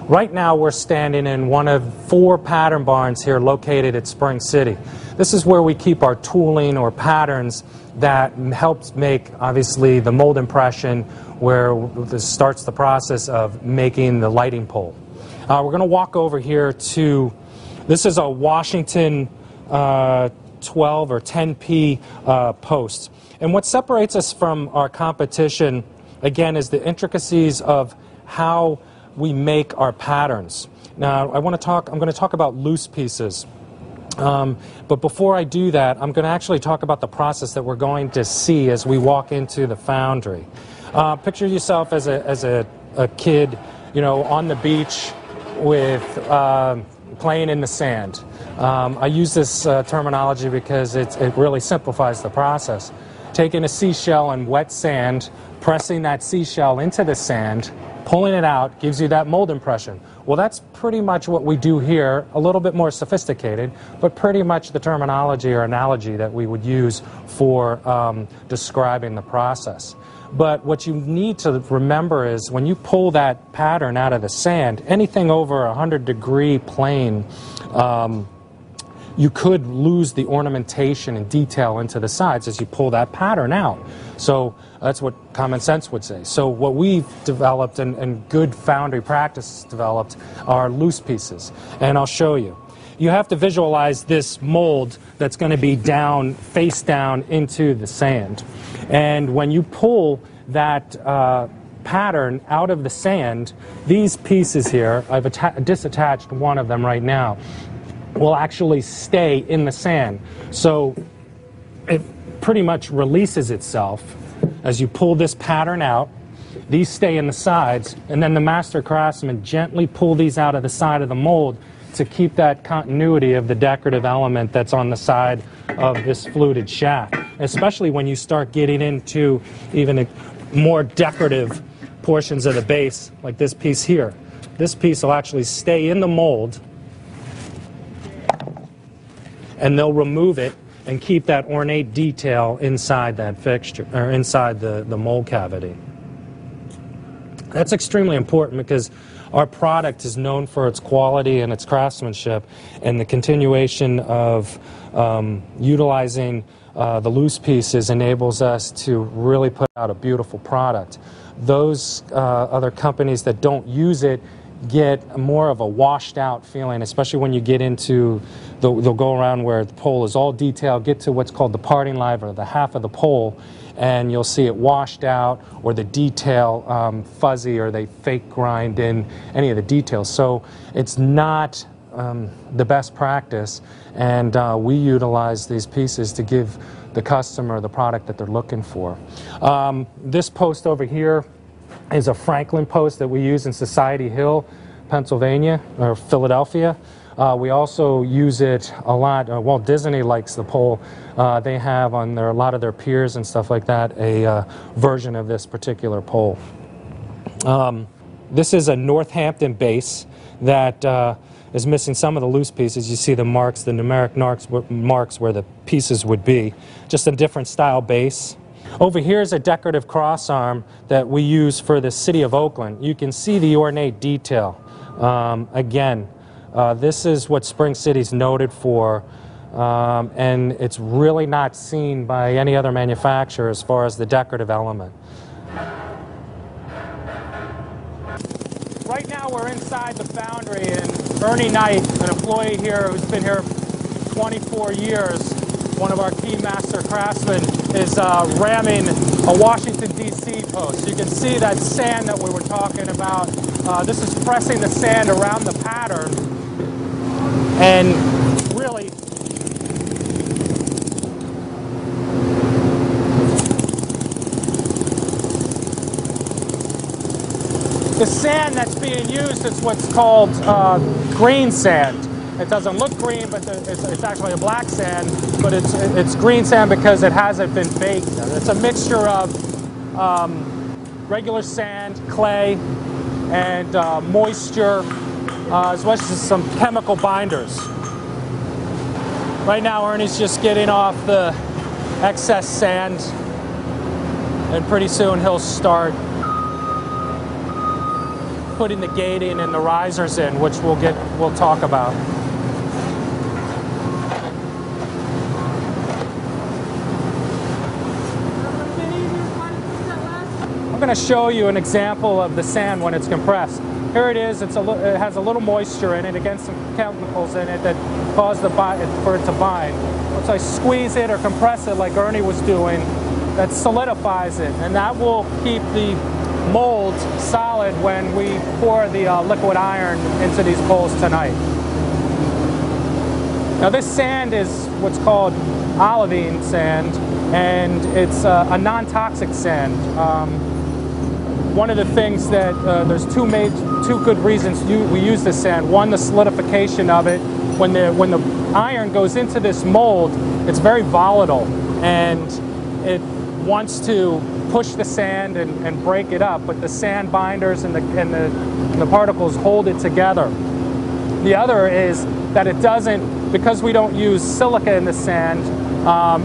Right now we're standing in one of 4 pattern barns here located at Spring City. This is where we keep our tooling or patterns that helps make, obviously, the mold impression, where this starts the process of making the lighting pole. We're going to walk over here to, this is a Washington 12 or 10P post. And what separates us from our competition, again, is the intricacies of how we make our patterns. Now, I'm going to talk about loose pieces. But before I do that, I'm going to actually talk about the process that we're going to see as we walk into the foundry. Picture yourself as a kid, you know, on the beach with playing in the sand. I use this terminology because it really simplifies the process. Taking a seashell and wet sand, pressing that seashell into the sand, pulling it out, gives you that mold impression. Well, that's pretty much what we do here, a little bit more sophisticated, but pretty much the terminology or analogy that we would use for describing the process. But what you need to remember is when you pull that pattern out of the sand, anything over a 100-degree plane, you could lose the ornamentation and detail into the sides as you pull that pattern out. So that's what common sense would say. So what we've developed and good foundry practice developed are loose pieces. And I'll show you. You have to visualize this mold that's going to be down, face down into the sand. And when you pull that pattern out of the sand, these pieces here, I've disattached one of them right now, will actually stay in the sand. So it pretty much releases itself as you pull this pattern out. These stay in the sides, and then the master craftsman gently pull these out of the side of the mold to keep that continuity of the decorative element that's on the side of this fluted shaft, especially when you start getting into even more decorative portions of the base, like this piece here. This piece will actually stay in the mold, and they'll remove it and keep that ornate detail inside that fixture, or inside the mold cavity. That's extremely important because our product is known for its quality and its craftsmanship, and the continuation of utilizing the loose pieces enables us to really put out a beautiful product. Those other companies that don't use it get more of a washed out feeling, especially when you get into, they'll go around where the pole is all detailed, get to what's called the parting line, or the half of the pole, and you'll see it washed out, or the detail fuzzy, or they fake grind in any of the details. So it's not the best practice, and we utilize these pieces to give the customer the product that they're looking for. This post over here is a Franklin post that we use in Society Hill, Pennsylvania, or Philadelphia. We also use it a lot. Walt Disney likes the pole. They have on a lot of their piers and stuff like that a version of this particular pole. This is a Northampton base that is missing some of the loose pieces. You see the marks, the numeric marks where the pieces would be. Just a different style base. Over here is a decorative cross arm that we use for the city of Oakland. You can see the ornate detail. Again, this is what Spring City's noted for, and it's really not seen by any other manufacturer as far as the decorative element. Right now we're inside the foundry, and Ernie Knight, an employee here who's been here 24 years, one of our key master craftsmen, is ramming a Washington, D.C. post. You can see that sand that we were talking about. This is pressing the sand around the pattern, and really the sand that's being used is what's called green sand. It doesn't look green, but it's actually a black sand, but it's green sand because it hasn't been baked. It's a mixture of regular sand, clay, and moisture, as well as some chemical binders. Right now, Ernie's just getting off the excess sand, and pretty soon he'll start putting the gating and the risers in, which we'll talk about. I'm going to show you an example of the sand when it's compressed. Here it is. It has a little moisture in it against some chemicals in it that cause for it to bind. Once I squeeze it or compress it like Ernie was doing, that solidifies it, and that will keep the mold solid when we pour the liquid iron into these poles tonight. Now this sand is what's called olivine sand, and it's a non-toxic sand. One of the things that there's two good reasons we use this sand. One, the solidification of it. When the iron goes into this mold, it's very volatile, and it wants to push the sand and break it up, but the sand binders and the particles hold it together. The other is that it doesn't, because we don't use silica in the sand,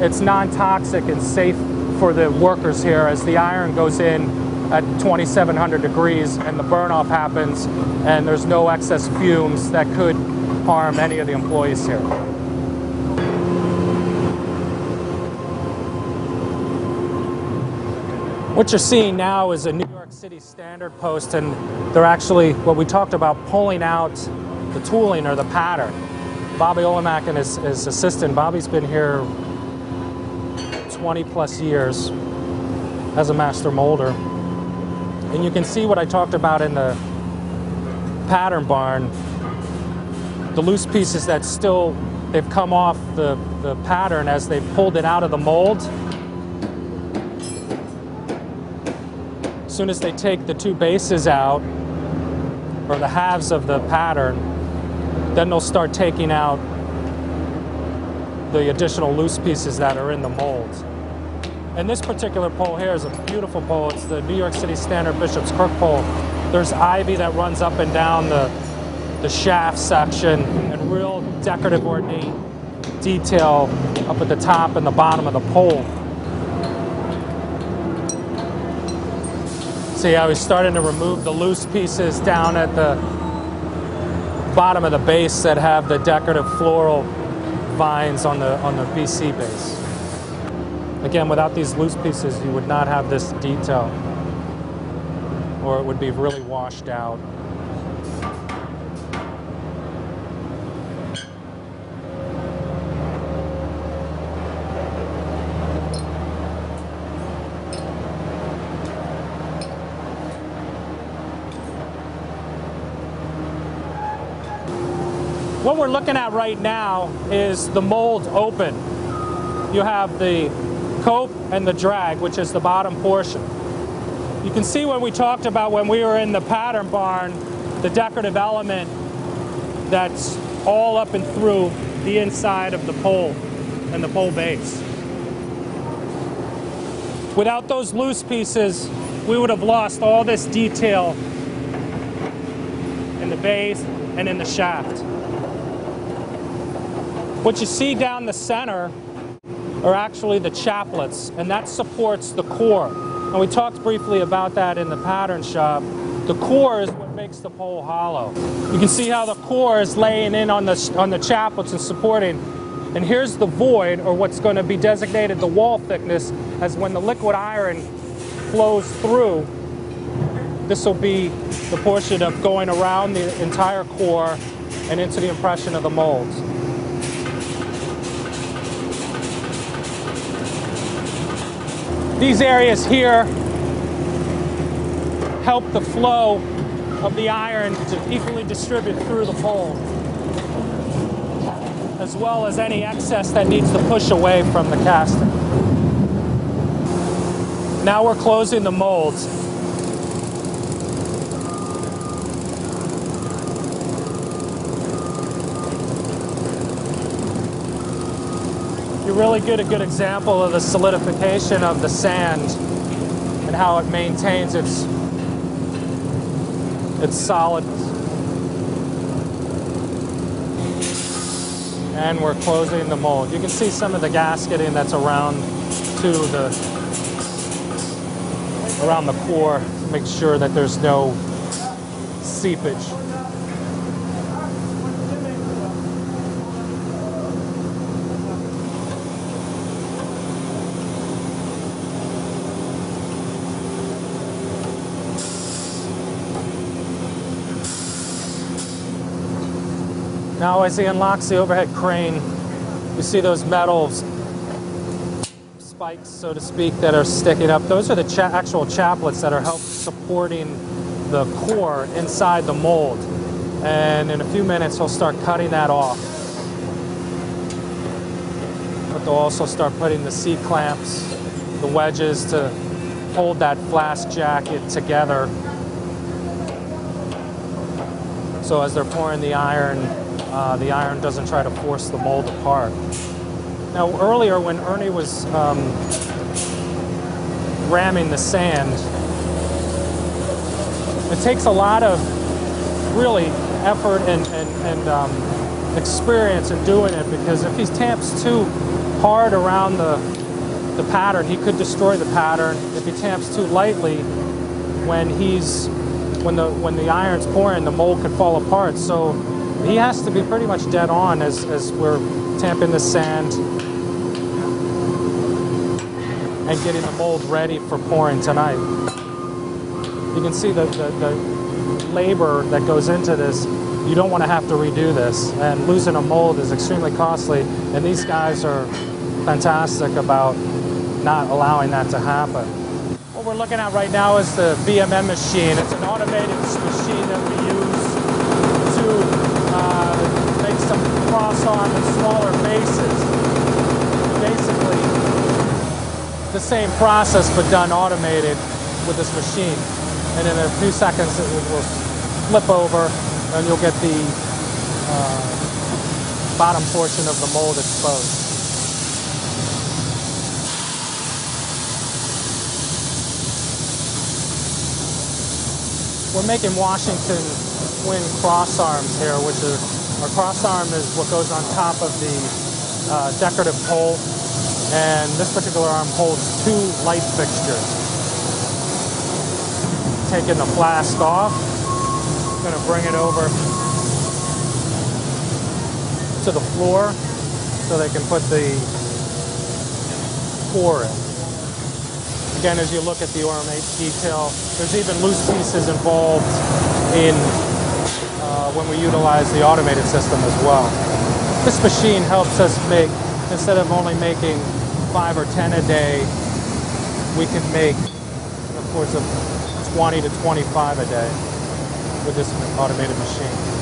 it's non-toxic and safe for the workers here as the iron goes in at 2,700 degrees and the burn-off happens, and there's no excess fumes that could harm any of the employees here. What you're seeing now is a New York City standard post, and they're actually, what we talked about, pulling out the tooling or the pattern. Bobby Olemack and his assistant, Bobby's been here 20 plus years as a master molder. And you can see what I talked about in the pattern barn, the loose pieces that they've come off the pattern as they've pulled it out of the mold. As soon as they take the two bases out, or the halves of the pattern, then they'll start taking out the additional loose pieces that are in the mold. And this particular pole here is a beautiful pole. It's the New York City Standard Bishop's Crook pole. There's ivy that runs up and down the shaft section, and real decorative ornate detail up at the top and the bottom of the pole. See how he's starting to remove the loose pieces down at the bottom of the base that have the decorative floral vines on the BC base. Again, without these loose pieces, you would not have this detail, or it would be really washed out. What we're looking at right now is the mold open. You have the cope and the drag, which is the bottom portion. You can see when we talked about when we were in the pattern barn, the decorative element that's all up and through the inside of the pole and the pole base. Without those loose pieces, we would have lost all this detail in the base and in the shaft. What you see down the center are actually the chaplets, and that supports the core. And we talked briefly about that in the pattern shop. The core is what makes the pole hollow. You can see how the core is laying in on the chaplets and supporting. And here's the void, or what's going to be designated the wall thickness, as when the liquid iron flows through, this will be the portion of going around the entire core and into the impression of the molds. These areas here help the flow of the iron to equally distribute through the pole, as well as any excess that needs to push away from the casting. Now we're closing the molds. You really get a good example of the solidification of the sand and how it maintains its solidness. And we're closing the mold. You can see some of the gasketing that's around the core. Make sure that there's no seepage. Now as he unlocks the overhead crane, you see those metal spikes, so to speak, that are sticking up. Those are the actual chaplets that are supporting the core inside the mold. And in a few minutes, he'll start cutting that off. But they'll also start putting the C-clamps, the wedges to hold that Flask jacket together. So as they're pouring the iron doesn't try to force the mold apart. Now earlier when Ernie was ramming the sand, it takes a lot of really effort and experience in doing it, because if he tamps too hard around the pattern, he could destroy the pattern. If he tamps too lightly, when the iron's pouring, the mold could fall apart. So he has to be pretty much dead on as we're tamping the sand and getting the mold ready for pouring tonight. You can see the labor that goes into this. You don't want to have to redo this, and losing a mold is extremely costly, and these guys are fantastic about not allowing that to happen. What we're looking at right now is the BMM machine. It's an automated machine that we use to make some cross arm and smaller bases. Basically the same process but done automated with this machine. And in a few seconds it will flip over and you'll get the bottom portion of the mold exposed. We're making Washington twin cross arms here, which is, our cross arm is what goes on top of the decorative pole, and this particular arm holds 2 light fixtures. Taking the Flask off, I'm going to bring it over to the floor so they can put the core in. Again, as you look at the ornate detail, there's even loose pieces involved in when we utilize the automated system as well. This machine helps us make, instead of only making 5 or 10 a day, we can make upwards of 20 to 25 a day with this automated machine.